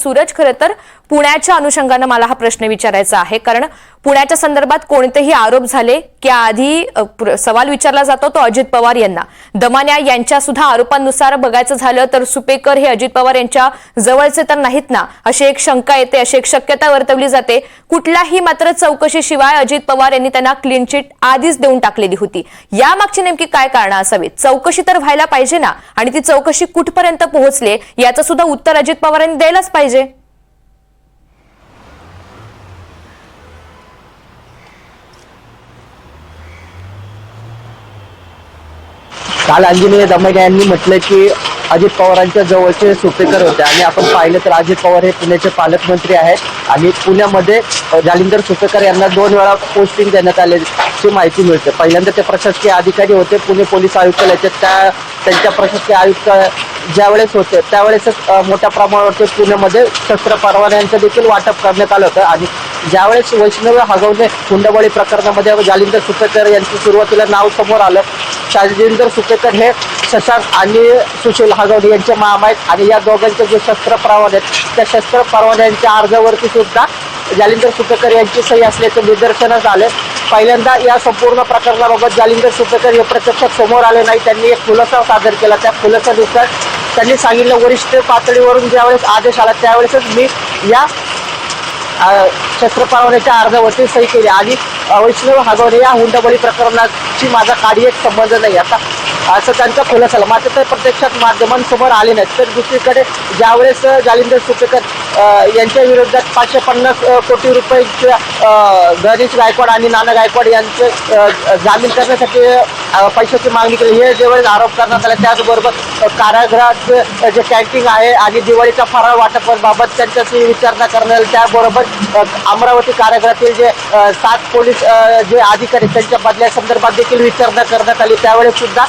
सूरज, खरं तर पुण्याच्या अनुषंगाने मला हा प्रश्न विचारायचा आहे, कारण पुण्याच्या संदर्भात कोणतेही आरोप झाले की आधी सवाल विचारला जातो तो अजित पवार यांना. दमानिया यांच्या सुद्धा आरोपांनुसार बघायचं झालं तर सुपेकर हे अजित पवार यांच्या जवळचे तर नाहीत ना, अशी एक शंका येते, अशी एक शक्यता वर्तवली जाते. कुठलाही मात्र चौकशीशिवाय अजित पवार यांनी त्यांना क्लीन चिट आधीच देऊन टाकलेली होती. यामागची नेमकी काय कारण असावीत? चौकशी तर व्हायला पाहिजे ना, आणि ती चौकशी कुठपर्यंत पोहोचले याचं सुद्धा उत्तर अजित पवारांनी द्यायलाच पाहिजे. काल अंजनी दमानिया यांनी म्हटलं की अजित पवारांच्या जवळचे सुपेकर होते, आणि आपण पाहिलं तर अजित पवार हे पुण्याचे पालकमंत्री आहेत आणि पुण्यामध्ये जालिंदर सुपेकर यांना 2 वेळा पोस्टिंग देण्यात आल्याची माहिती मिळते. पहिल्यांदा ते प्रशासकीय अधिकारी होते पुणे पोलीस आयुक्तालयाचे. त्यांच्या प्रशासकीय आयुक्त ज्यावेळेस होते त्यावेळेसच मोठ्या प्रमाणावर पुण्यामध्ये शस्त्र परवान्यांचं देखील वाटप करण्यात आलं होतं. आणि ज्यावेळेस वैष्णव हगवणे हुंडाबळी प्रकरणामध्ये जालिंदर सुपेकर यांचं सुरुवातीला नाव समोर आलं. जालिंदर सुपेकर हे शशांक आणि सुशील हगवणे यांचे मामा आहेत, आणि या दोघांचे जे शस्त्र परवाने आहेत त्या शस्त्र परवान्यांच्या अर्जावरती सुद्धा जालिंदर सुपेकर यांची सही असल्याचं निदर्शनास आले. पहिल्यांदा या संपूर्ण प्रकरणाबाबत जालिंदर सुपेकर हे प्रत्यक्षात समोर आले नाही. त्यांनी एक खुलासा सादर केला. त्या खुलासानुसार त्यांनी सांगितलं, वरिष्ठ पातळीवरून ज्यावेळेस आदेश आला त्यावेळेसच मी या शस्त्र परवान्याच्या अर्जावरती सही केली, आणि वैष्णव हगवणे या हुंडाबळी प्रकरणाची माझा काही एक संबंध नाही आता, असं त्यांचा खुलासा झाला. मात्र ते प्रत्यक्षात माध्यमांसमोर आले नाहीत. तर दुसरीकडे ज्यावेळेस जालिंदर सुपेकर यांच्या विरोधात 550 कोटी रुपयांच्या गणेश गायकवाड आणि नाना गायकवाड यांचे जामीन करण्यासाठी पैशाची मागणी केली, हे ज्यावेळेस आरोप करण्यात आले, त्याचबरोबर कारागृहात जे कॅन्टीन आहे आणि दिवाळीचा फराळ वाटपाबाबत त्यांच्याशी विचारणा करण्यात आली. त्याबरोबर अमरावती कारागृहातील जे 7 पोलीस जे अधिकारी त्यांच्या बदल्यासंदर्भात देखील विचारणा करण्यात आली. त्यावेळेस सुद्धा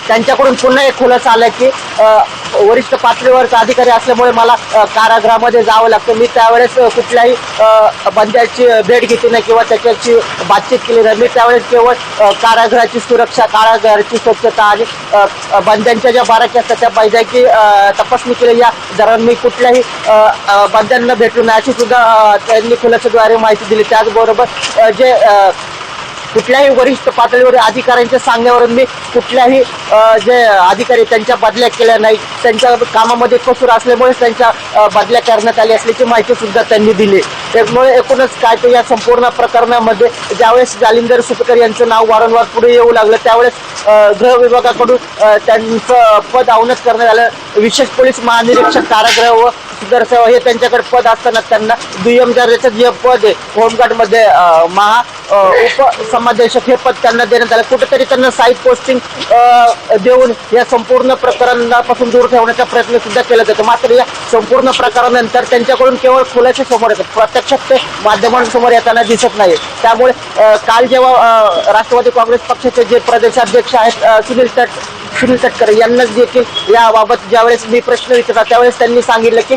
त्यांच्याकडून पुन्हा एक खुलासा आला की वरिष्ठ पातळीवरचा अधिकारी असल्यामुळे मला कारागृहामध्ये जावं लागतं. मी त्यावेळेस कुठल्याही बंद्याची भेट घेतली नाही किंवा त्याच्याशी बातचीत केली नाही. मी त्यावेळेस केवळ कारागृहाची सुरक्षा, कारागृहाची स्वच्छता आणि बंद्यांच्या ज्या बाराकी असतात त्या वैद्यकीय तपासणी केली. या दरम्यान मी कुठल्याही बंद्यांना भेटलो नाही अशी सुद्धा त्यांनी खुलासाद्वारे माहिती दिली. त्याचबरोबर जे कुठल्याही वरिष्ठ पातळीवर अधिकाऱ्यांच्या सांगण्यावरून मी कुठल्याही जे अधिकारी त्यांच्या बदल्या केल्या नाही, त्यांच्या कामामध्ये कसूर असल्यामुळे त्यांच्या बदल्या करण्यात आली असल्याची माहिती सुद्धा त्यांनी दिली. त्यामुळे एकूणच काय तर या संपूर्ण प्रकरणामध्ये ज्यावेळेस जालिंदर सुपेकर यांचं नाव वारंवार पुढे येऊ लागलं त्यावेळेस गृह विभागाकडून त्यांचं पद अवनत करण्यात आलं. विशेष पोलीस महानिरीक्षक कारागृह व सुधार सेवा हे त्यांच्याकडे पद असताना त्यांना दुय्यम दर्जाचं जे पद आहे होमगार्डमध्ये उपसमादेशक हे पद त्यांना देण्यात आलं. कुठेतरी त्यांना साईड पोस्टिंग देऊन या संपूर्ण प्रकरणापासून दूर ठेवण्याचा प्रयत्न सुद्धा केला जातो. मात्र या संपूर्ण प्रकारानंतर त्यांच्याकडून केवळ खुलासे समोर येतात, प्रत्यक्षात ते माध्यमांसमोर येताना दिसत नाही. त्यामुळे काल जेव्हा राष्ट्रवादी काँग्रेस पक्षाचे जे प्रदेशाध्यक्ष आहेत सुनील तटकरे यांना देखील याबाबत ज्यावेळेस मी प्रश्न विचारला त्यावेळेस त्यांनी सांगितलं की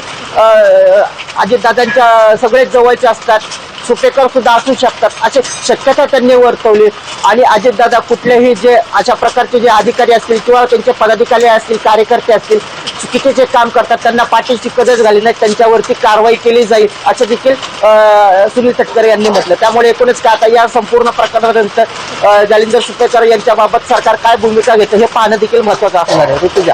अजितदादांच्या सगळेच जवळचे असतात, सुपेकर सुद्धा असू शकतात अशी शक्यता त्यांनी वर्तवली. आणि अजितदादा कुठलेही जे अशा प्रकारचे जे अधिकारी असतील किंवा त्यांचे पदाधिकारी असतील, कार्यकर्ते असतील, चुकीचे काम करतात त्यांना पाठीची कदच घाली नाही, त्यांच्यावरती कारवाई केली जाईल असं देखील सुनील तटकरे यांनी म्हटलं. त्यामुळे एकूणच काय आता या संपूर्ण प्रकरणानंतर जालिंदर सुपेकर यांच्या बाबत सरकार काय भूमिका घेतं हे पाहणं देखील महत्त्वाचं असणार आहे. ऋतुजा.